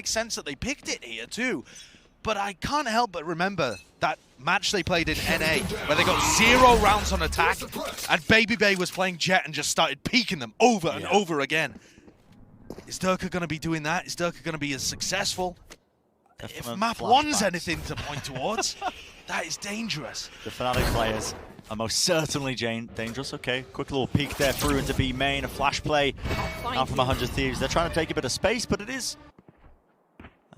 makes sense that they picked it here too. But I can't help but remember that match they played in NA, where they got 0 rounds on attack, and Baby Bay was playing Jet and just started peeking them over and over again. Is Durka going to be doing that? Is Durka going to be as successful? If map 1's anything to point towards, that is dangerous. The Fnatic players are most certainly dangerous. Okay, quick little peek there through into B main, a flash play out from 100 Thieves. They're trying to take a bit of space, but it is...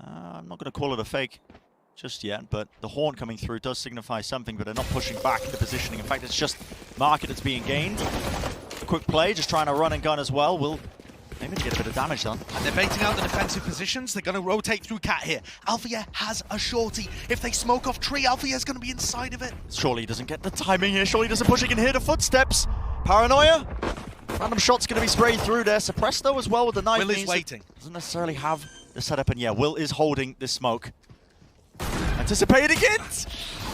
I'm not going to call it a fake just yet, but the horn coming through does signify something, but they're not pushing back into positioning. In fact, it's just market that's being gained. A quick play, just trying to run and gun as well. Will maybe get a bit of damage done. And they're baiting out the defensive positions. They're going to rotate through Cat here. Althea has a shorty. If they smoke off tree, Althea's going to be inside of it. Surely he doesn't get the timing here. Surely he doesn't push. He can hear the footsteps. Paranoia. Random shot's going to be sprayed through there. Suppressed though as well with the knife. Will is waiting. Doesn't necessarily have the setup, and yeah, Will is holding this smoke. Anticipating it!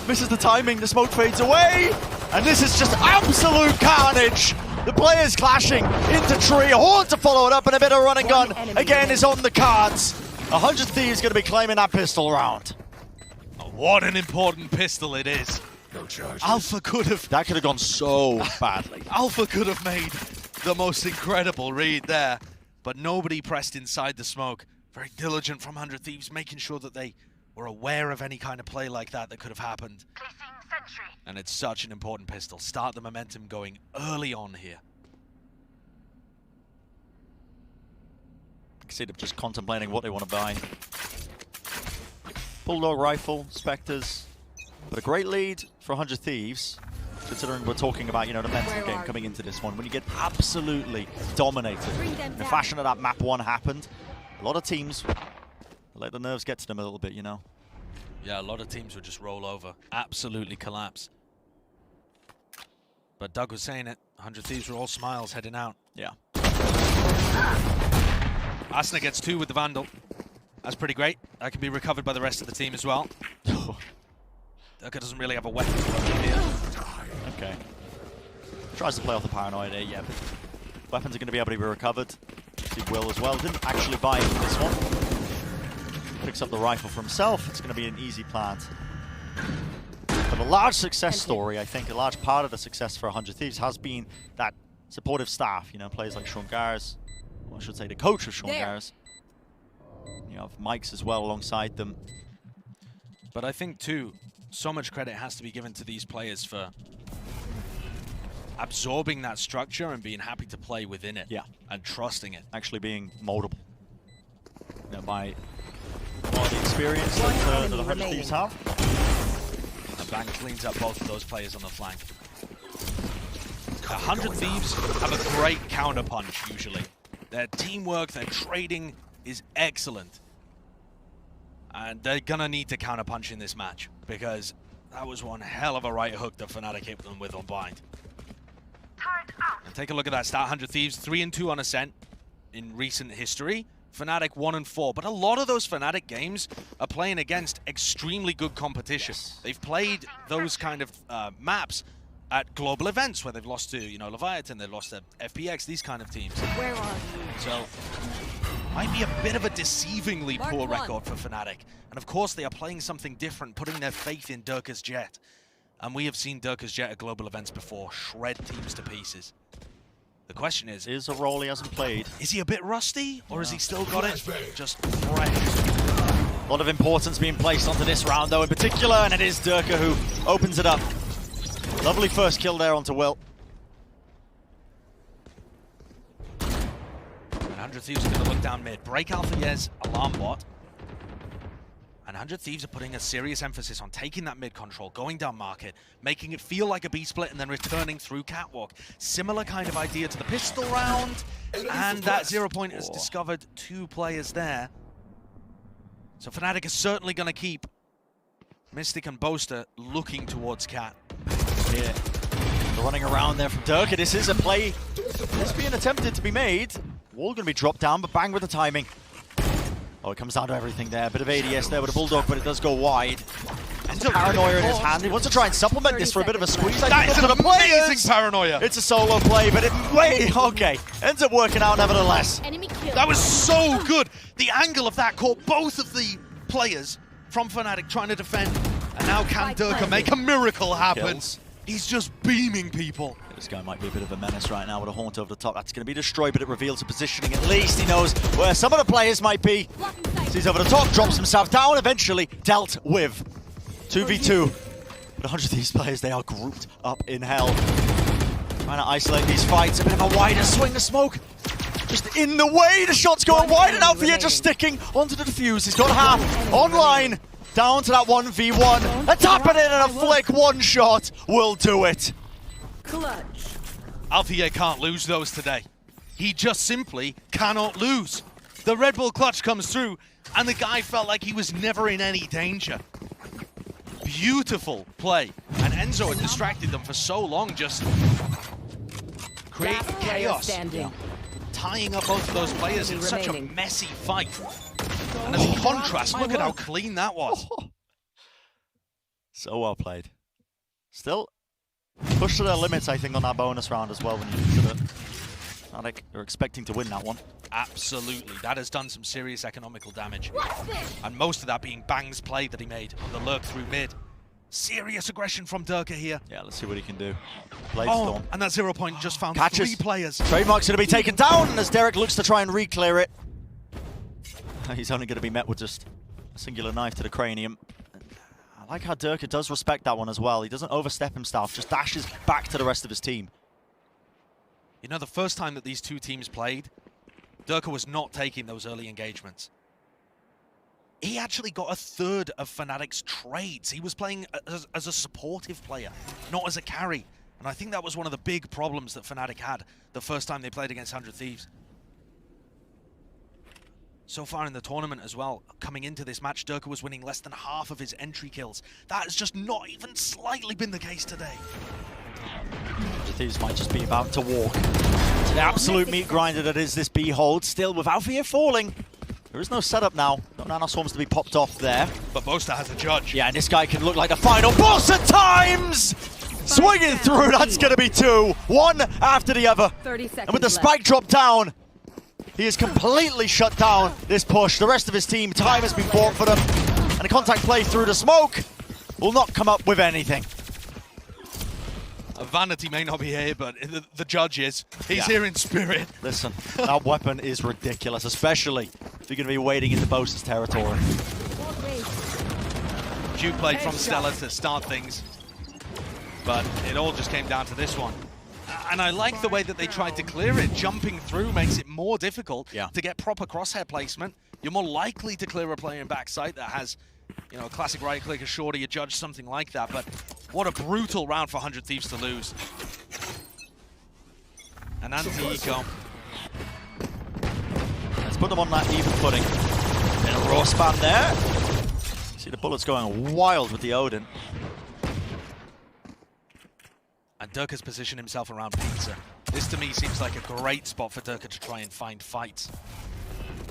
Misses the timing, the smoke fades away! And this is just absolute carnage! The players clashing into tree, Horn to follow it up, and a bit of run and gun again is on the cards. 100 Thieves going to be claiming that pistol round. Oh, what an important pistol it is. No charges. Alpha could have... That could have gone so badly. Alpha could have made the most incredible read there, but nobody pressed inside the smoke. Very diligent from 100 Thieves, making sure that they were aware of any kind of play like that that could have happened. And it's such an important pistol. Start the momentum going early on here. You can see them just contemplating what they want to buy. Bulldog rifle, Spectres, but a great lead for 100 Thieves, considering we're talking about, the mental game coming into this one. When you get absolutely dominated in the fashion of that map 1 happened, a lot of teams let the nerves get to them a little bit, Yeah, a lot of teams would just roll over, absolutely collapse. But Doug was saying it, 100 Thieves were all smiles heading out. Yeah. Asna gets 2 with the Vandal. That's pretty great. That can be recovered by the rest of the team as well. Durka doesn't really have a weapon to work with here. Okay. Tries to play off the paranoia there, yeah, but weapons are going to be able to be recovered. See Will as well. Didn't actually buy into this one. Picks up the rifle for himself. It's going to be an easy plant. But a large success story, I think, a large part of the success for 100 Thieves has been that supportive staff. Players like Sean Gars, or I should say the coach of Sean Gars. You have Mikes as well alongside them. But I think, too, so much credit has to be given to these players for absorbing that structure and being happy to play within it. Yeah. And trusting it. Actually being moldable. By a lot of the experience that the 100 Thieves have. And Bang cleans up both of those players on the flank. The 100 Thieves have a great counterpunch, usually. Their teamwork, their trading is excellent. And they're gonna need to counterpunch in this match, because that was one hell of a right hook that Fnatic hit them with on Bind. And take a look at that stat, 100 Thieves, 3-2 on Ascent in recent history. Fnatic 1-4, but a lot of those Fnatic games are playing against extremely good competition. They've played those kind of maps at global events where they've lost to, Leviathan, they've lost to FPX, these kind of teams. Where are you? So, might be a bit of a deceivingly poor record for Fnatic. And of course, they are playing something different, putting their faith in Durka's Jet. And we have seen Durka's Jet at global events before, shred teams to pieces. The question is a role he hasn't played. Is he a bit rusty, or has he still got it just fresh? A lot of importance being placed onto this round, though, in particular, and it is Durka who opens it up. Lovely first kill there onto Will. 100 Thieves are going to look down mid. Break Althey's alarm bot. And 100 Thieves are putting a serious emphasis on taking that mid control, going down market, making it feel like a B-split, and then returning through catwalk. Similar kind of idea to the pistol round. And that 0 point has discovered 2 players there. So Fnatic is certainly going to keep Mystic and Boaster looking towards Cat. Yeah. Running around there from Durka. This is a play that's being attempted to be made. Wall going to be dropped down, but Bang with the timing. Oh, it comes down to everything there. A bit of ADS there with a Bulldog, but it does go wide. Enzo Paranoia in his hand. He wants to try and supplement this for a bit of a squeeze. That is an amazing paranoia. It's a solo play, but okay. Ends up working out nevertheless. That was so good. The angle of that caught both of the players from Fnatic trying to defend. And now can Durka make a miracle happen? Kills. He's just beaming people. This guy might be a bit of a menace right now with a haunt over the top. That's going to be destroyed, but it reveals the positioning. At least he knows where some of the players might be. Sees over the top, drops himself down, eventually dealt with. 2v2. But 100 of these players, they are grouped up in hell. Trying to isolate these fights. A bit of a wider swing of smoke. Just in the way. The shot's going wide, and out for just sticking onto the defuse. He's got half online. Down to that 1v1. A tap it in and a flick. One shot will do it. Clutch. Althea can't lose those today. He just simply cannot lose. The Red Bull clutch comes through, and the guy felt like he was never in any danger. Beautiful play. And Enzo had distracted them for so long, just creating chaos. Tying up both of those players in such a messy fight. And as a contrast, look at how clean that was. So well played. Still pushed to their limits, I think, on that bonus round as well when you consider Fnatic are expecting to win that one. Absolutely. That has done some serious economical damage. And most of that being Bang's play that he made on the lurk through mid. Serious aggression from Durka here. Yeah, let's see what he can do. Play Oh, and that 0 point just found Catches. 3 players. Trademark's going to be taken down as Derek looks to try and re-clear it. He's only going to be met with just a singular knife to the cranium. I like how Durka does respect that one as well. He doesn't overstep himself, just dashes back to the rest of his team. You know, the first time that these two teams played, Durka was not taking those early engagements. He actually got a third of Fnatic's trades. He was playing as a supportive player, not as a carry. And I think that was one of the big problems that Fnatic had the first time they played against 100 Thieves. So far in the tournament as well, coming into this match, Durka was winning less than half of his entry kills. That has just not even slightly been the case today. Thieves might just be about to walk to the absolute meat grinder that is this B hold. Still, with Althea falling, there is no setup now. No nanoswarms to be popped off there. But Boaster has a judge. Yeah, and this guy can look like the final boss at times! Swinging through, that's going to be 2. One after the other. 30 seconds and with the spike drop down, he has completely shut down this push. The rest of his team, time has been bought for them. And a contact play through the smoke will not come up with anything. Vanity may not be here, but the judge is. He's here in spirit. Listen, that weapon is ridiculous, especially if you're going to be wading into Boaster's territory. Due play from Stella to start things. But it all just came down to this one. And I like the way that they tried to clear it. Jumping through makes it more difficult to get proper crosshair placement. You're more likely to clear a player in backside that has, you know, a classic right-click, a shorty, a judge, something like that. But what a brutal round for 100 Thieves to lose. And anti-eco. Let's put them on that even footing. Bit of raw spam there. See the bullets going wild with the Odin. And Durka's positioned himself around Pizza. This to me seems like a great spot for Durka to try and find fights.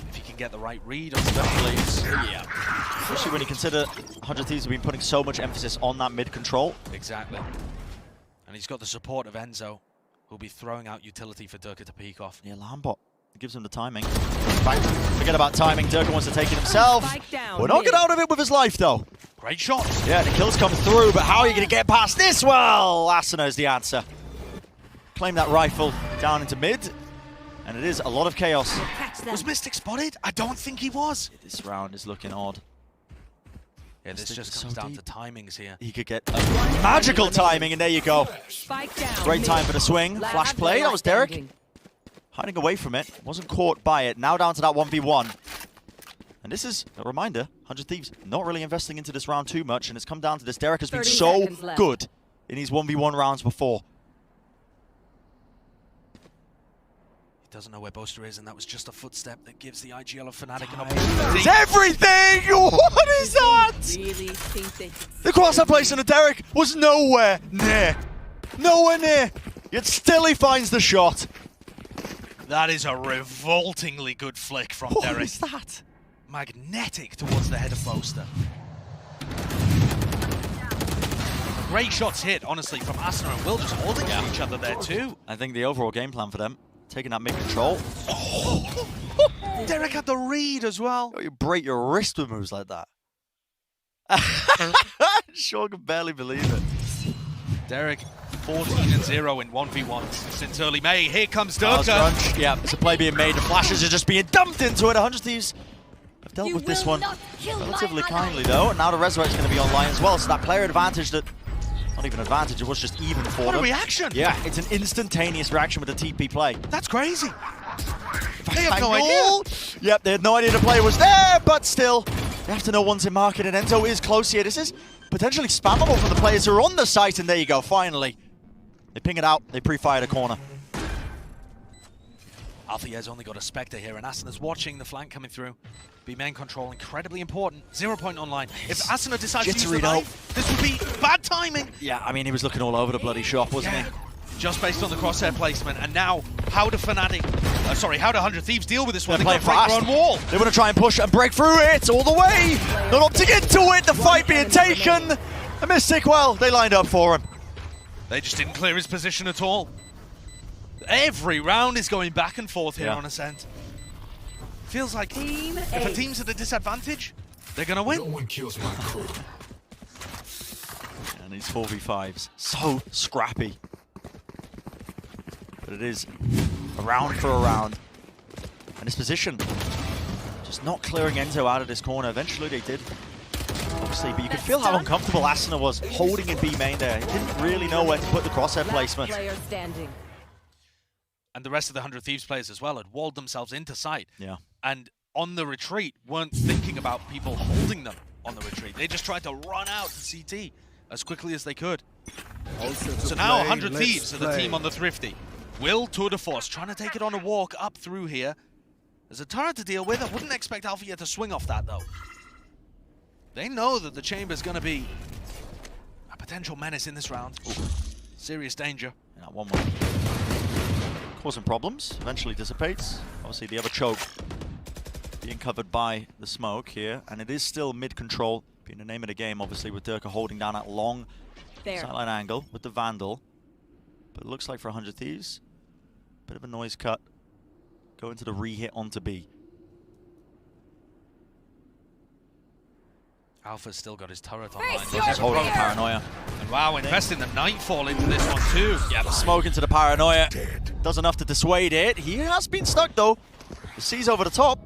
If he can get the right read on Especially when you consider 100 Thieves have been putting so much emphasis on that mid control. Exactly. And he's got the support of Enzo, who'll be throwing out utility for Durka to peek off. Yeah, Lambot gives him the timing. Forget about timing, Durka wants to take it himself. We're not get out of it with his life though. Great shots. Yeah, the kills come through, but how are you going to get past this? Well, ASCENT is the answer. Claim that rifle down into mid. And it is a lot of chaos. Was Mystic spotted? I don't think he was. This round is looking odd. Yeah, this just comes down to timings here. He could get magical timing, and there you go. Great time for the swing. Flash play, that was Derek. Hiding away from it, wasn't caught by it. Now down to that 1v1. And this is a reminder, 100 Thieves not really investing into this round too much, and it's come down to this. Derek has been so good in these 1v1 rounds before. Doesn't know where Boaster is, and that was just a footstep that gives the IGL of Fnatic an opportunity. It's everything! What is that? The crosshair placement of Derek was nowhere near. Nowhere near. Yet still he finds the shot. That is a revoltingly good flick from Derek. What is that? Magnetic towards the head of Boaster. great shots hit, honestly, from Ascent and Will just holding each other there too. I think the overall game plan for them, taking that mid-control. Oh. Derek had the read as well. You break your wrist with moves like that. Sean can barely believe it. Derek, 14-0 in 1v1s since early May. Here comes Durka. Yeah, it's a play being made. The flashes are just being dumped into it. 100 Thieves have dealt with this one relatively kindly, though. And now the Resurrect's going to be online as well. So that player advantage that, not even advantage, it was just even for them. What a reaction. Yeah, it's an instantaneous reaction with the TP play. That's crazy. They have no idea. Yep, they had no idea the play was there, but still, they have to know one's in market, and Enzo is close here. This is potentially spammable for the players who are on the site, and there you go, finally. They ping it out, they pre-fire the corner. Althier's only got a Spectre here, and Asuna is watching the flank coming through. B-main control, incredibly important. 0 point online. If Asuna decides to use the knife, this would be bad timing. Yeah, I mean, he was looking all over the bloody shop, wasn't he? Just based on the crosshair placement, and now how do Fnatic, how do 100 Thieves deal with this one? They're They playing got to break their own wall. They want to try and push and break through it all the way. Not opting into it, the fight being taken. A Mystic, well, they lined up for him. They just didn't clear his position at all. Every round is going back and forth here on Ascent. Feels like if a team's at a disadvantage, they're going to win. No one kills my crew. And these 4v5s, so scrappy. But it is a round for a round. And this position, just not clearing Enzo out of this corner. Eventually they did, obviously, but you could feel how uncomfortable Asuna was holding in B main there. He didn't really know where to put the crosshair placement. And the rest of the 100 Thieves players as well had walled themselves into sight. Yeah. And on the retreat, weren't thinking about people holding them on the retreat. They just tried to run out to CT as quickly as they could. So now 100 Thieves are the team on the Thrifty. Will, tour de force, trying to take it on a walk up through here. There's a turret to deal with. I wouldn't expect Althea to swing off that, though. They know that the Chamber's going to be a potential menace in this round. Ooh. Serious danger. Yeah, one more. Causing problems, eventually dissipates. Obviously the other choke being covered by the smoke here, and it is still mid-control, being the name of the game, obviously, with Durka holding down that long sideline angle with the Vandal. But it looks like for 100 Thieves, bit of a noise cut. Go into the re-hit onto B. Alpha's still got his turret online. He's holding the Paranoia. And wow, investing the Nightfall into this one too. Yeah, the smoke into the Paranoia. Does enough to dissuade it. He has been stuck though. The C's over the top.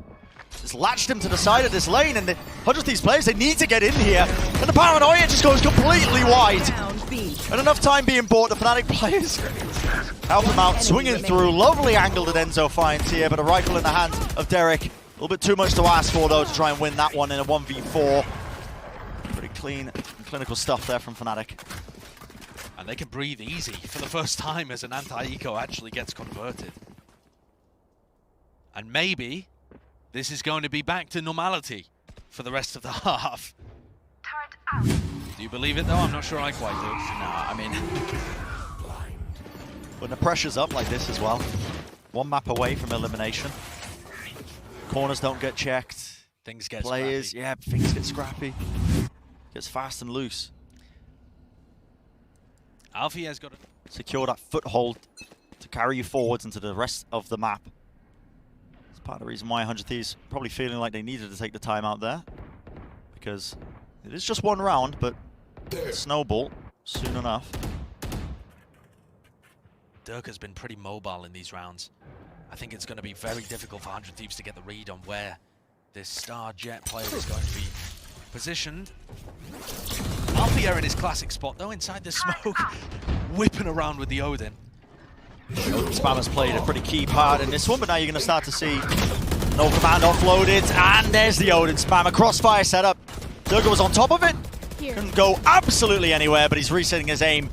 Just latched him to the side of this lane, and the 100 Thieves players, they need to get in here. And the Paranoia just goes completely wide. And enough time being bought, the Fnatic players help him out, swinging through. Lovely angle that Enzo finds here, but a rifle in the hand of Derek. A little bit too much to ask for though to try and win that one in a 1v4. Pretty clean and clinical stuff there from Fnatic. And they can breathe easy for the first time as an anti-eco actually gets converted. And maybe this is going to be back to normality for the rest of the half. Do you believe it though? I'm not sure I quite do. No, I mean, when the pressure's up like this as well, one map away from elimination, corners don't get checked, things get players, scrappy. yeah, things get scrappy, gets fast and loose. Alfie has got to secure that foothold to carry you forwards into the rest of the map. It's part of the reason why 100 Thieves probably feeling like they needed to take the time out there, because it is just one round, but snowball soon enough. Durka's been pretty mobile in these rounds. I think it's going to be very difficult for 100 Thieves to get the read on where this star jet player is going to be positioned. Althea in his classic spot though, inside the smoke, whipping around with the Odin. Spam has played a pretty key part in this one, but now you're going to start to see no command offloaded, and there's the Odin spam, a crossfire setup. Durka was on top of it, couldn't go absolutely anywhere, but he's resetting his aim.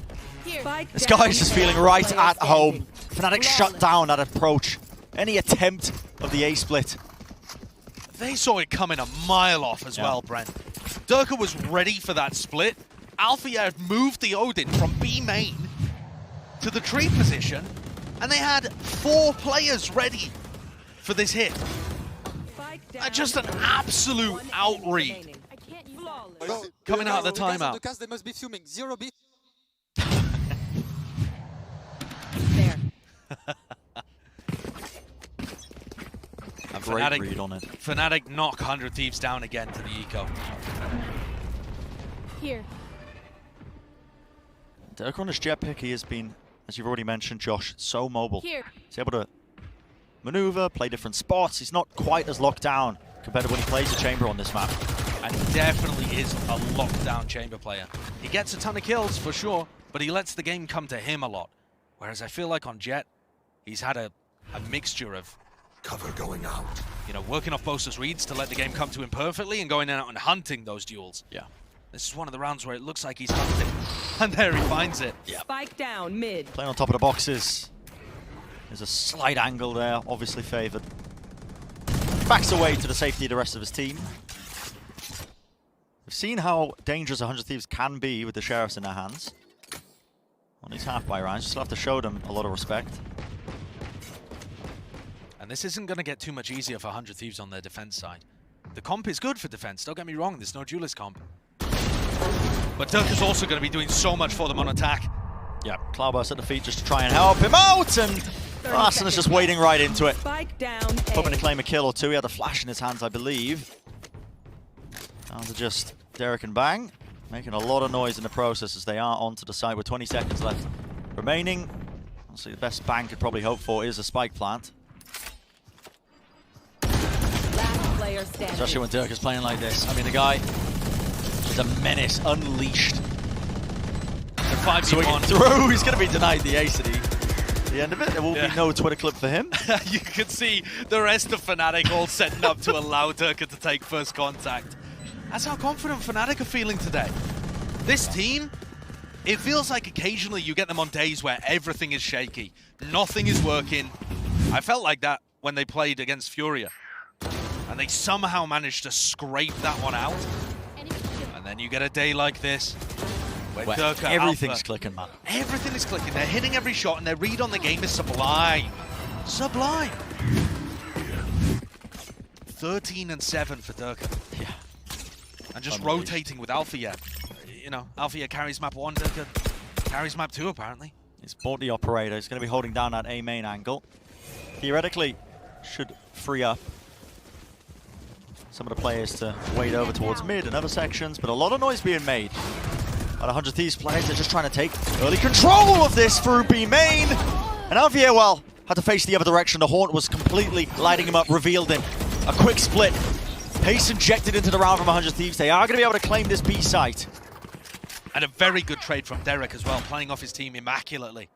This guy's just feeling right at home. Fnatic shut down that approach. Any attempt of the A-split. They saw it coming a mile off as well, Brent. Durka was ready for that split. Althea had moved the Odin from B main to the tree position, and they had 4 players ready for this hit. Just an absolute outread coming out of the timeout. They must be fuming. 0 B. And Great read on it. Fnatic knock 100 Thieves down again to the eco. Here. Dirk on his jet pick, he has been, as you've already mentioned, Josh, so mobile. Here. He's able to maneuver, play different spots. He's not quite as locked down compared to when he plays a chamber on this map. And definitely is a lockdown chamber player. He gets a ton of kills for sure, but he lets the game come to him a lot. Whereas I feel like on Jet, he's had a mixture of Cover going out. you know, working off Bosa's reads to let the game come to him perfectly and going out and hunting those duels. Yeah. This is one of the rounds where it looks like he's hunting. And there he finds it. Yeah. Spike down mid. Playing on top of the boxes. There's a slight angle there, obviously favoured. Backs away to the safety of the rest of his team. We've seen how dangerous 100 Thieves can be with the Sheriffs in their hands. On these half-buy rounds, just have to show them a lot of respect. And this isn't going to get too much easier for 100 Thieves on their defense side. The comp is good for defense, don't get me wrong, there's no duelist comp. But Dirk is also going to be doing so much for them on attack. Yeah, Cloudburst at the feet just to try and help him out, and Larson is just wading right into it. Spike down Hoping to A. claim a kill or two. He had a flash in his hands, I believe. Down to just Derek and Bang, making a lot of noise in the process as they are onto the side with 20 seconds left remaining. Honestly, the best Bang could probably hope for is a spike plant. Last player standing. Especially when Dirk is playing like this. I mean, the guy is a menace, unleashed. The 5v1. So he can through, he's going to be denied the ace at the end of it. There will be no Twitter clip for him. You can see the rest of Fnatic all setting up to allow Durka to take first contact. That's how confident Fnatic are feeling today. This team, it feels like occasionally you get them on days where everything is shaky. Nothing is working. I felt like that when they played against Furia. And they somehow managed to scrape that one out. And then you get a day like this. Where Durka everything's Alpha, clicking, man. everything is clicking. They're hitting every shot and their read on the game is sublime. Sublime. 13 and 7 for Durka. Yeah. And just Unleashed. rotating with Alpha yet. You know, Alpha yet carries map 1, Durka carries map 2 apparently. He's bought the operator. He's going to be holding down that A main angle. Theoretically, should free up some of the players to wade over towards mid and other sections, but a lot of noise being made. At 100 Thieves players, they're just trying to take early control of this through B main. And Alvier, well, had to face the other direction. The Haunt was completely lighting him up, revealed him. A quick split. Pace injected into the round from 100 Thieves. They are going to be able to claim this B site. And a very good trade from Derek as well, playing off his team immaculately.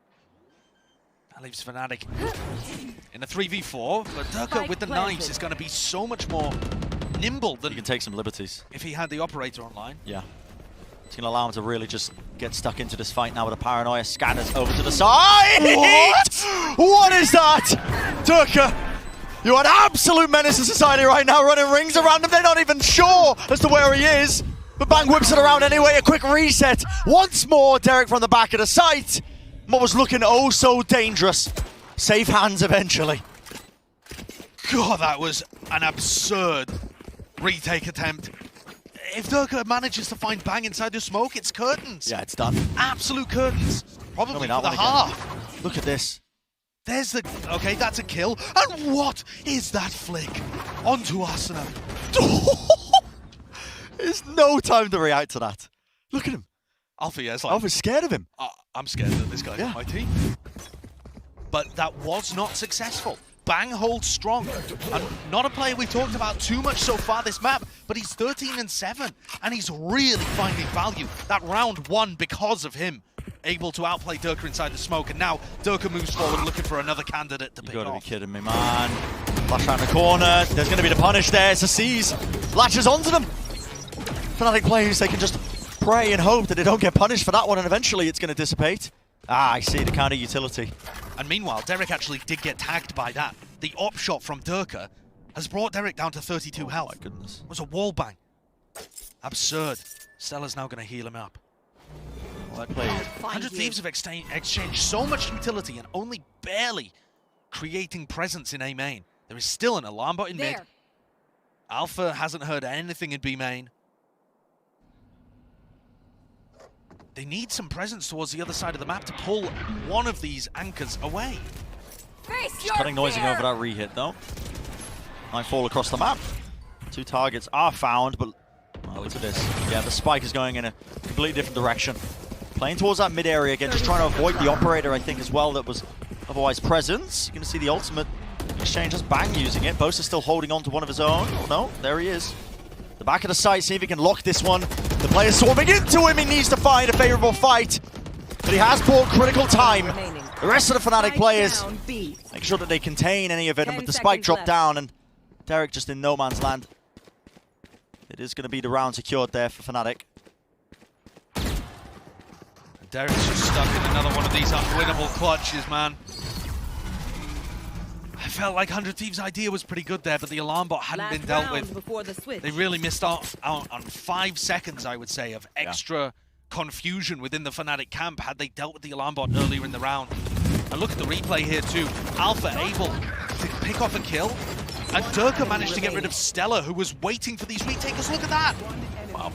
That leaves Fnatic in a 3v4, but Durka with the knives is going to be so much more nimble than You can take some liberties. if he had the operator online. Yeah. It's going to allow him to really just get stuck into this fight now with a paranoia. Scanners over to the side. What? What is that? Durka, you are an absolute menace to society right now, running rings around him. They're not even sure as to where he is. But Bang whips it around anyway. A quick reset. Once more, Derek from the back of the site. What was looking oh so dangerous. Safe hands eventually. God, that was an absurd retake attempt. If Durka manages to find Bang inside the smoke, it's curtains. Yeah, it's done. Absolute curtains. Probably Coming for out the one again. half. Look at this. There's the... Okay, that's a kill. And what is that flick? Onto Asuna. There's no time to react to that. Look at him. Alpha, yeah, it's like... Alpha's scared of him. I'm scared that this guy's on my team. But that was not successful. Bang holds strong. And not a player we've talked about too much so far this map, but he's 13 and 7, and he's really finding value. That round won because of him, able to outplay Durka inside the smoke, and now Durka moves forward looking for another candidate to pick You gotta off. be kidding me, man. Flash around the corner. There's gonna be the punish there. It's a seize. Latches onto them. Fnatic players, they can just pray and hope that they don't get punished for that one, and eventually it's gonna dissipate. Ah, I see the counter utility. And meanwhile, Derek actually did get tagged by that. The op shot from Durka has brought Derek down to 32 health. My goodness. It was a wall bang. Absurd. Stella's now going to heal him up. Well played. 100 Thieves have exchanged so much utility and only barely creating presence in A main. There is still an alarm bot in mid. Alpha hasn't heard anything in B main. They need some presence towards the other side of the map to pull one of these anchors away. Just cutting noising over that re-hit though. Nightfall across the map. 2 targets are found, but oh, look at this. Yeah, the spike is going in a completely different direction. Playing towards that mid area again, just trying to avoid the operator, I think, as well, that was otherwise present. You're going to see the ultimate exchange as Bang using it. Bosa still holding on to one of his own. Oh no, there he is. The back of the site, see if he can lock this one. The player's swarming into him. He needs to find a favorable fight. But he has bought critical time. The rest of the Fnatic players make sure that they contain any of it. And with the spike dropped down and Derek just in no man's land, it is going to be the round secured there for Fnatic. Derek's just stuck in another one of these unwinnable clutches, man. I felt like 100 Thieves' idea was pretty good there, but the alarm bot hadn't been dealt with. They really missed out on 5 seconds, I would say, of extra confusion within the Fnatic camp had they dealt with the alarm bot earlier in the round. And look at the replay here too. Alpha able to pick off a kill, and Durka managed to get rid of Stella, who was waiting for these retakers. Look at that! Wow.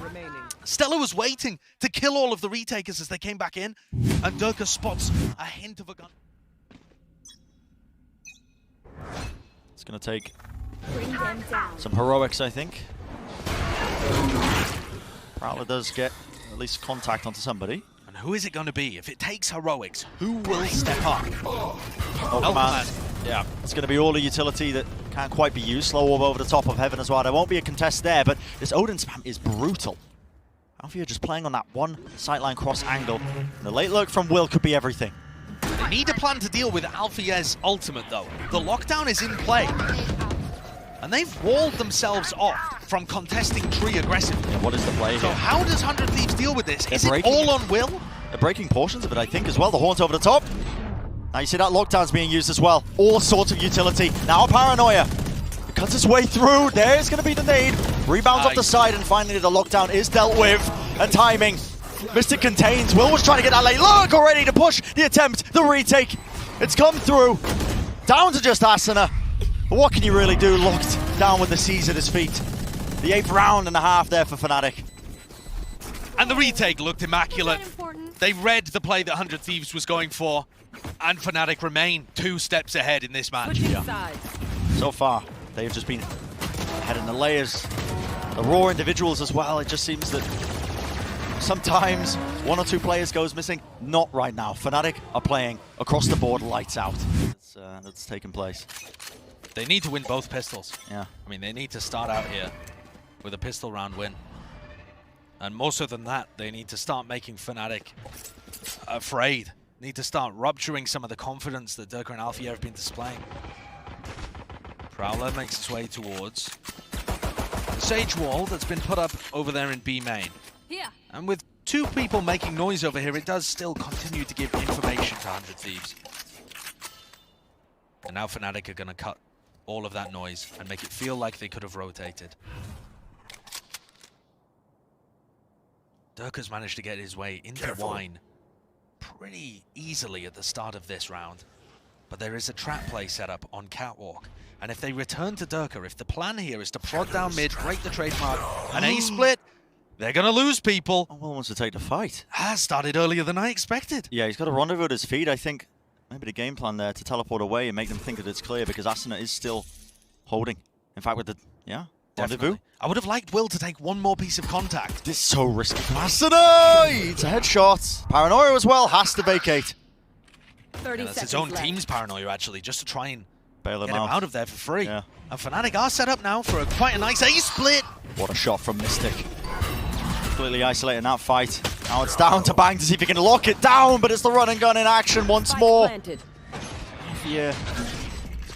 Stella was waiting to kill all of the retakers as they came back in, and Durka spots a hint of a gun. It's going to take some heroics, I think. Prowler does get at least contact onto somebody. And who is it going to be? If it takes heroics, who will step up? Oh, man. Yeah, it's going to be all the utility that can't quite be used. Slow orb over the top of Heaven as well. There won't be a contest there, but this Odin spam is brutal. Alfia just playing on that one sightline cross angle. And the late lurk from Will could be everything. They need a plan to deal with Alfia's ultimate, though. The lockdown is in play. And they've walled themselves off from contesting tree aggressively. Yeah, what is the play So here? how does 100 Thieves deal with this? Is it all on Will? They're breaking portions of it, I think, as well. The Haunt over the top. Now you see that lockdown's being used as well. All sorts of utility. Now Paranoia. It cuts its way through. There's going to be the nade. Rebounds off the side, and finally the lockdown is dealt with. And timing. Mystic contains. Will was trying to get that late lurk already to push the attempt. The retake. It's come through. Down to just ASCENT. But what can you really do? Locked down with the C's at his feet. The 8th round and a half there for Fnatic. And the retake looked immaculate. They read the play that 100 Thieves was going for. And Fnatic remain 2 steps ahead in this match. So far, they've just been ahead in the layers. The raw individuals as well. It just seems that sometimes 1 or 2 players goes missing. Not right now. Fnatic are playing across the board, lights out. That's taken place. They need to win both pistols. Yeah. I mean, they need to start out here with a pistol round win. And more so than that, they need to start making Fnatic afraid. Need to start rupturing some of the confidence that Durka and Alfia have been displaying. Prowler makes its way towards the Sage wall that's been put up over there in B main. Yeah. And with 2 people making noise over here, it does still continue to give information to 100 Thieves. And now Fnatic are going to cut all of that noise and make it feel like they could have rotated. Durka's managed to get his way into Wine pretty easily at the start of this round. But there is a trap play set up on Catwalk. And if they return to Durka, if the plan here is to prod down mid, break the trademark, an A-split, they're going to lose people. Oh, Will wants to take the fight. Has started earlier than I expected. Yeah, he's got a rendezvous at his feet. I think maybe the game plan there to teleport away and make them think that it's clear, because ASCENT is still holding. In fact, with the, rendezvous. I would have liked Will to take 1 more piece of contact. This is so risky from ASCENT. It's a headshot. Paranoia as well has to vacate. 30 That's its own team's paranoia, actually, just to try and Bail get him him out. out of there for free. Yeah. And Fnatic are set up now for quite a nice A-split. What a shot from Mystic. Completely isolating that fight. Now it's down to Bang to see if he can lock it down, but it's the run and gun in action once more. Yeah.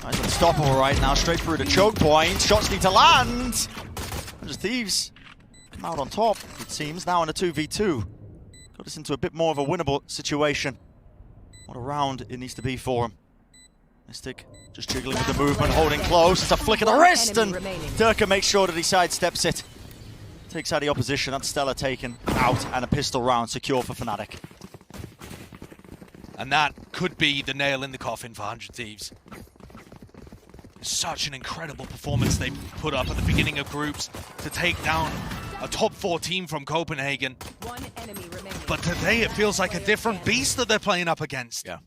Nice unstoppable right now, straight through the choke point. Shots need to land. And just Thieves come out on top, it seems, now in a 2v2. Got us into a bit more of a winnable situation. What a round it needs to be for him. Mystic just jiggling with the movement, holding close. It's a flick of the wrist, and Durka makes sure that he sidesteps it. Takes out the opposition. That's Stella taken out, and a pistol round secure for Fnatic. And that could be the nail in the coffin for 100 Thieves. Such an incredible performance they put up at the beginning of groups to take down a top 4 team from Copenhagen. But today it feels like a different beast that they're playing up against. Yeah.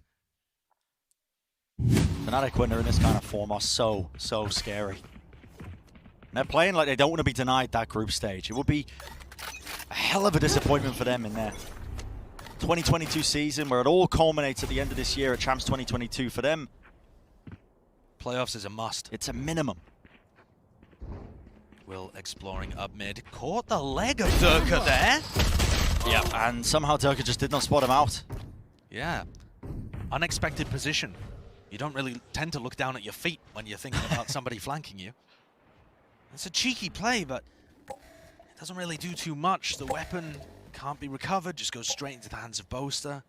Fnatic, when they're in this kind of form, are so scary. And they're playing like they don't want to be denied that group stage. It would be a hell of a disappointment for them in their 2022 season, where it all culminates at the end of this year at Champs 2022. For them, playoffs is a must. it's a minimum. Will exploring up mid. Caught the leg of Durka there. Yeah, and somehow Durka just did not spot him out. Yeah. Unexpected position. You don't really tend to look down at your feet when you're thinking about somebody flanking you. It's a cheeky play, but it doesn't really do too much. The weapon can't be recovered, just goes straight into the hands of Boaster.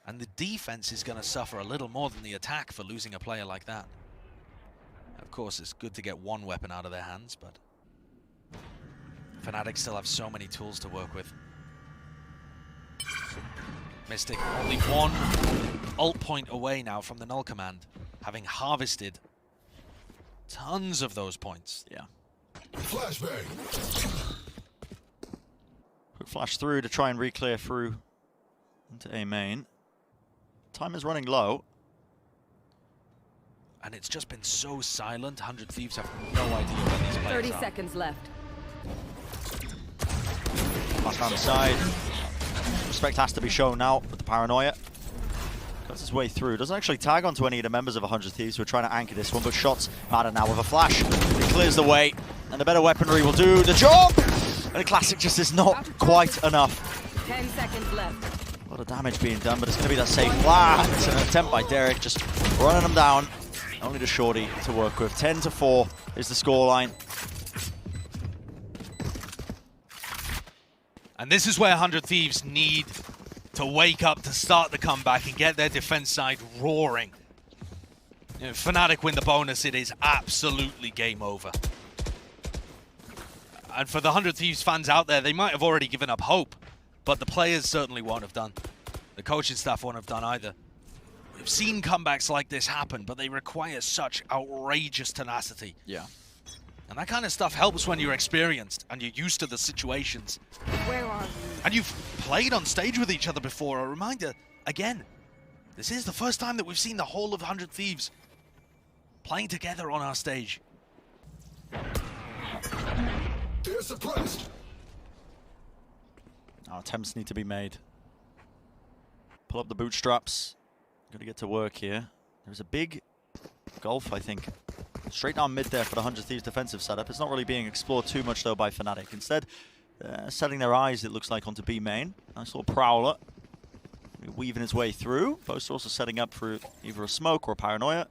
And the defense is going to suffer a little more than the attack for losing a player like that. Of course, it's good to get one weapon out of their hands, but Fnatic still have so many tools to work with. Mystic only one ult point away now from the null command, having harvested tons of those points. Yeah. Flashbang. Quick flash through to try and re-clear through into A main. Time is running low. And it's just been so silent. 100 Thieves have no idea where these players 30 are. seconds left. Flash down the side. Respect has to be shown now with the paranoia. Cuts his way through. Doesn't actually tag onto any of the members of 100 Thieves who are trying to anchor this one, but shots matter now with a flash. It clears the way, and the better weaponry will do the job! And the classic just is not quite enough. 10 seconds left. A lot of damage being done, but it's going to be that safe flat. It's an attempt by Derek, just running them down. Only the shorty to work with. 10-4 is the scoreline. And this is where 100 Thieves need to wake up to start the comeback and get their defense side roaring. You know, Fnatic win the bonus, it is absolutely game over. And for the 100 Thieves fans out there, they might have already given up hope, but the players certainly won't have done. The coaching staff won't have done either. We've seen comebacks like this happen, but they require such outrageous tenacity. Yeah. And that kind of stuff helps when you're experienced and you're used to the situations. Where are you? And you've played on stage with each other before. A reminder, again, this is the first time that we've seen the whole of 100 Thieves playing together on our stage. They're suppressed. Now attempts need to be made. Pull up the bootstraps. Gonna get to work here. There's a big gulf, I think. Straight down mid there for the 100 Thieves defensive setup. It's not really being explored too much, though, by Fnatic. Instead, setting their eyes, it looks like, onto B main. Nice little prowler. Weaving his way through. Both also setting up for either a smoke or a paranoia.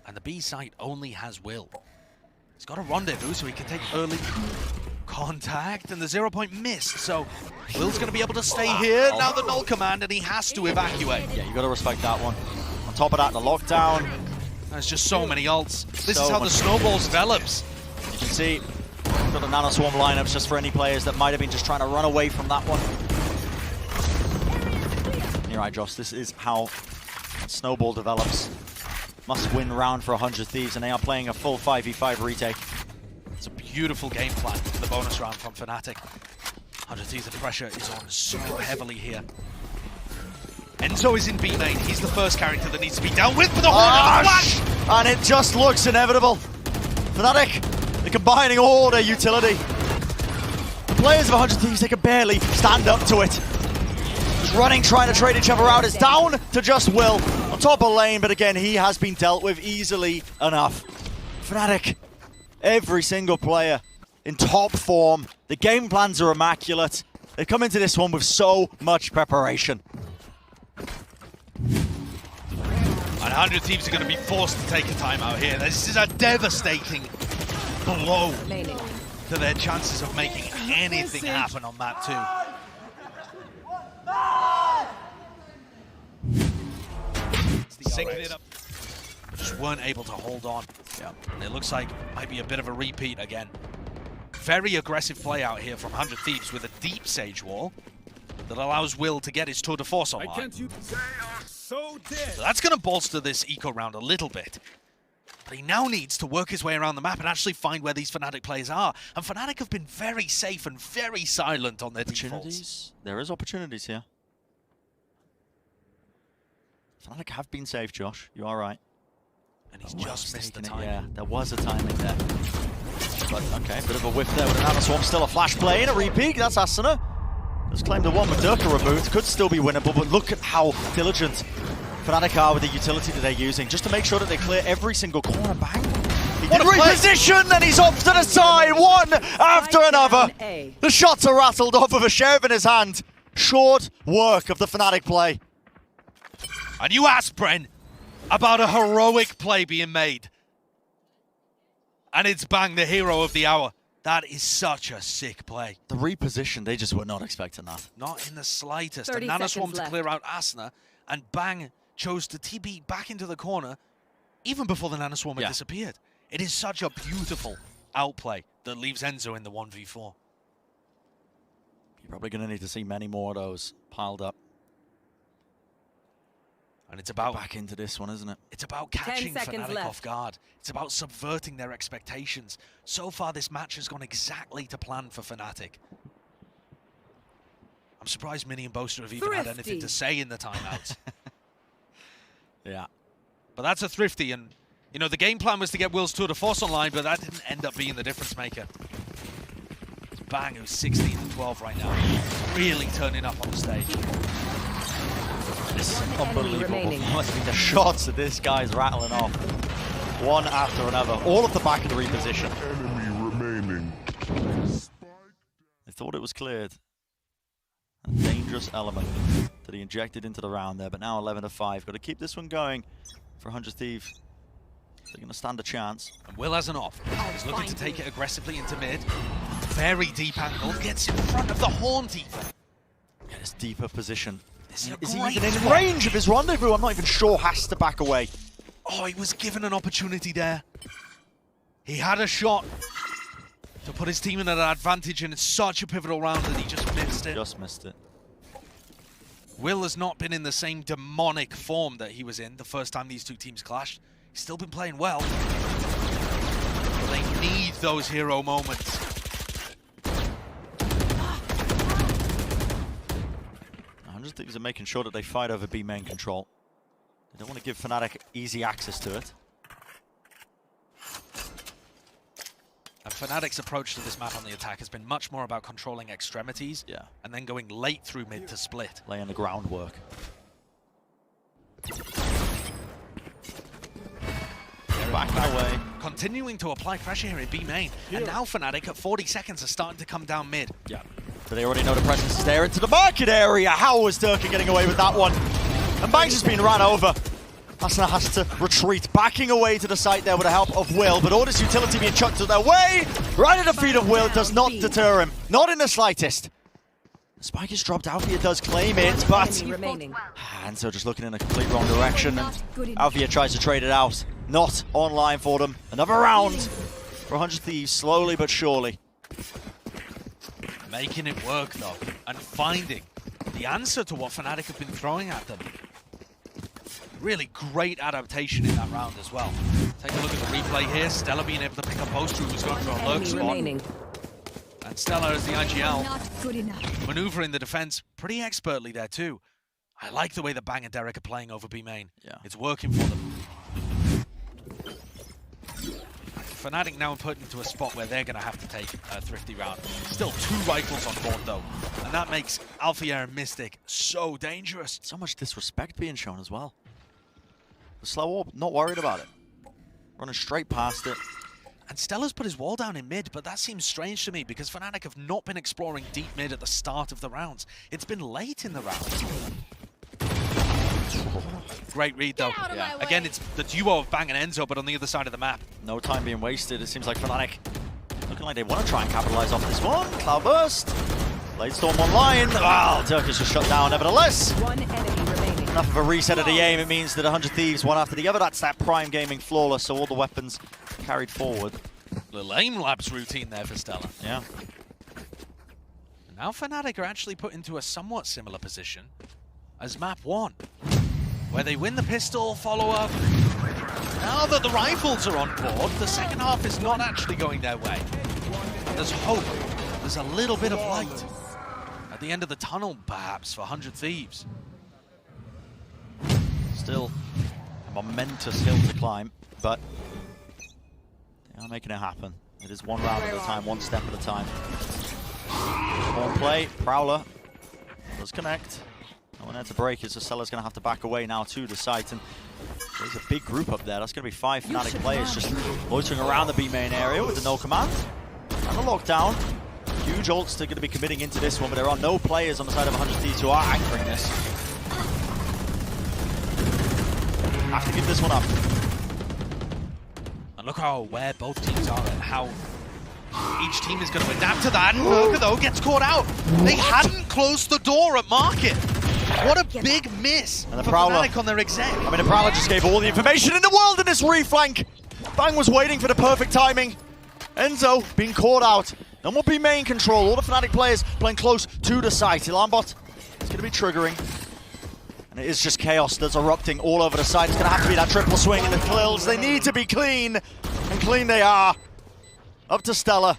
And the B site only has Will. He's got a rendezvous, so he can take early contact, and the 0 point missed. So Will's going to be able to stay here. Now the null command, and he has to evacuate. Yeah, you got to respect that one. On top of that, the lockdown. There's just so many ults. This So is how the much. snowball develops. You can see, got the Nano Swarm lineups just for any players that might have been just trying to run away from that one. You're right, Josh. This is how Snowball develops. Must win round for 100 Thieves, and they are playing a full 5v5 retake. It's a beautiful game plan for the bonus round from Fnatic. 100 Thieves, the pressure is on so heavily here. Enzo is in B main. He's the first character that needs to be dealt with, but the flash! And it just looks inevitable. Fnatic, they're combining all their utility. The players of 100 Thieves, they can barely stand up to it. Just running, trying to trade each other out. It's down to just Will on top of lane, but again, he has been dealt with easily enough. Fnatic, every single player in top form. The game plans are immaculate. They come into this one with so much preparation. And 100 Thieves are going to be forced to take a timeout here. This is a devastating blow Laning. to their chances of making anything happen on map 2. Sinking it up. Just weren't able to hold on. Yeah. And it looks like might be a bit of a repeat again. Very aggressive play out here from 100 Thieves with a deep Sage Wall that allows Will to get his tour de force online. So that's going to bolster this eco round a little bit. But he now needs to work his way around the map and actually find where these Fnatic players are. And Fnatic have been very safe and very silent on their defaults. There is opportunities here. Fnatic have been safe, Josh. You are right. And he's just missed the timing. Yeah, there was a timing there. But okay, bit of a whiff there with an Swarm. Still a flash play and a repeat. That's ASCENT. Just claimed the one with Durka removed. Could still be winnable, but look at how diligent Fnatic are with the utility that they're using, just to make sure that they clear every single corner. Bang! He can reposition, and he's off to the side, one after another. The shots are rattled off with a sheriff in his hand. Short work of the Fnatic play. And you asked, Bren, about a heroic play being made. And it's Bang, the hero of the hour. That is such a sick play. The reposition, they just were not expecting that. Not in the slightest. 30 And Nanoswarm seconds to clear out ASCENT, and Bang chose to TP back into the corner even before the Nanoswarm had disappeared. It is such a beautiful outplay that leaves Enzo in the 1v4. You're probably going to need to see many more of those piled up. And it's about back into this one, isn't it? It's about catching 10 seconds Fnatic left. off guard. It's about subverting their expectations. So far, this match has gone exactly to plan for Fnatic. I'm surprised Mini and Boaster have even had anything to say in the timeouts. Yeah. But that's a thrifty, and you know the game plan was to get Will's tour de force online, but that didn't end up being the difference maker. It's Bang, who's 16 and 12 right now, really turning up on the stage. It's unbelievable. The shots that this guy's rattling off, one after another, all of the back of the reposition. Enemy remaining. They thought it was cleared. A dangerous element that he injected into the round there, but now 11-5. Got to keep this one going for 100 Thieves. They're going to stand a chance. And Will has an off. He's looking to take it aggressively into mid. Very deep angle. Gets in front of the Horn Tifa. Get his deeper position. Is he even in range of his rendezvous? I'm not even sure. Has to back away. Oh, he was given an opportunity there. He had a shot to put his team in an advantage, and it's such a pivotal round that he just missed it. Just missed it. Will has not been in the same demonic form that he was in the first time these two teams clashed. He's still been playing well. But they need those hero moments. Thieves are making sure that they fight over B main control. They don't want to give Fnatic easy access to it. And Fnatic's approach to this map on the attack has been much more about controlling extremities and then going late through mid to split. Laying the groundwork. Backing away. Continuing to apply pressure here in B main. And now Fnatic at 40 seconds are starting to come down mid. Yeah. But they already know the presence is there into the market area. How was Durka getting away with that one? And Bang's just been ran over. ASCENT has to retreat, backing away to the site there with the help of Will. But all this utility being chucked to their way, right at the feet of Will, does not deter him. Not in the slightest. The spike is dropped. Althea does claim it, but... And so just looking in a complete wrong direction. And Althea tries to trade it out. Not online for them. Another round for 100 Thieves, slowly but surely. Making it work though, and finding the answer to what Fnatic have been throwing at them. Really great adaptation in that round as well. Take a look at the replay here. Stella being able to pick up Boaster, who was going for a lurk spot. And Stella as the IGL, maneuvering the defense pretty expertly there too. I like the way that Bang and Derek are playing over B main. Yeah. It's working for them. Fnatic now put into a spot where they're going to have to take a thrifty round. Still 2 rifles on board though, and that makes Althea and Mystic so dangerous. So much disrespect being shown as well. The slow orb, not worried about it. Running straight past it. And Stella's put his wall down in mid, but that seems strange to me because Fnatic have not been exploring deep mid at the start of the rounds. It's been late in the round. Great read though. Yeah. Again, it's the duo of Bang and Enzo, but on the other side of the map. No time being wasted. It seems like Fnatic looking like they want to try and capitalize off this one. Cloudburst. Blade Storm online. Well, Turkish is shut down nevertheless. One enemy remaining. Enough of a reset of the aim. It means that 100 Thieves, one after the other. That's that Prime Gaming flawless, so all the weapons carried forward. Little aim labs routine there for Stella. Yeah. And now Fnatic are actually put into a somewhat similar position as map 1, where they win the pistol follow-up. Now that the rifles are on board, the second half is not actually going their way. And there's hope. There's a little bit of light at the end of the tunnel, perhaps, for 100 Thieves. Still momentous hill to climb, but they are making it happen. It is one round at a time, one step at a time. More play, Prowler does connect. No one there to break it, so Stella's going to have to back away now to the site. And there's a big group up there. That's going to be 5 Fnatic players just loitering around the B main area with the no command and the lockdown. Huge ults are going to be committing into this one, but there are no players on the side of 100 Thieves who are anchoring this. Have to give this one up. And look how aware both teams are and how each team is going to adapt to that. Burger, though, gets caught out. They hadn't closed the door at Market. What a big miss and the for Prowler Fnatic on their exec. I mean, the Prowler just gave all the information in the world in this reflank. Bang was waiting for the perfect timing. Enzo being caught out. No more B main control. All the Fnatic players playing close to the site. Ilambot is going to be triggering. And it is just chaos that's erupting all over the site. It's going to have to be that triple swing in the kills. They need to be clean. And clean they are. Up to Stella.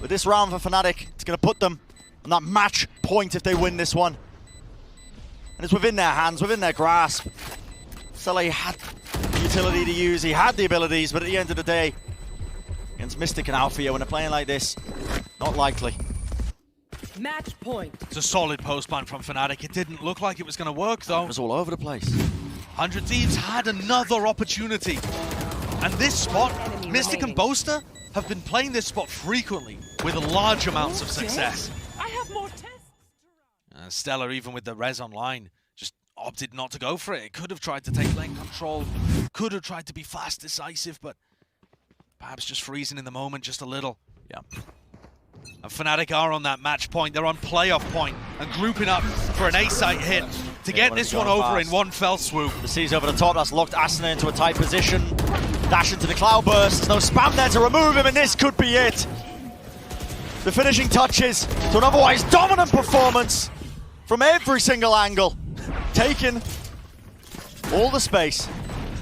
With this round for Fnatic, it's going to put them on that match point if they win this one. And it's within their hands, within their grasp. Stella had the utility to use, he had the abilities, but at the end of the day, against Mystic and Althea, when they're playing like this, not likely. Match point. It's a solid post plant from Fnatic. It didn't look like it was going to work, though. It was all over the place. 100 Thieves had another opportunity. And this spot, Mystic and Boaster have been playing this spot frequently with large amounts of success. I have more tests. Stella, even with the res online, just opted not to go for it. It could have tried to take lane control, could have tried to be fast, decisive, but perhaps just freezing in the moment just a little. Yeah. And Fnatic are on that match point. They're on playoff point and grouping up for an A-site hit to get this one over in one fell swoop. The C's over the top, that's locked ASCENT into a tight position. Dash into the cloud burst. There's no spam there to remove him, and this could be it. The finishing touches to an otherwise dominant performance from every single angle. Taking all the space.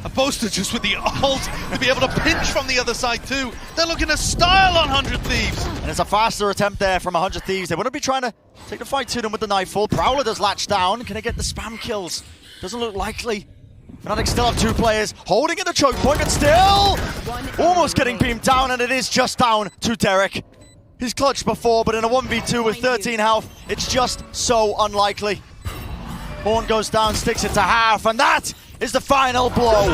A Boaster just with the ult to be able to pinch from the other side too. They're looking to style on 100 Thieves. And it's a faster attempt there from 100 Thieves. They want to be trying to take the fight to them with the Nightfall. Prowler does latch down. Can they get the spam kills? Doesn't look likely. Fnatic still have 2 players holding at the choke point, but still almost getting beamed down, and it is just down to Derek. He's clutched before, but in a 1v2 with 13 health, it's just so unlikely. Horn goes down, sticks it to half, and that is the final blow.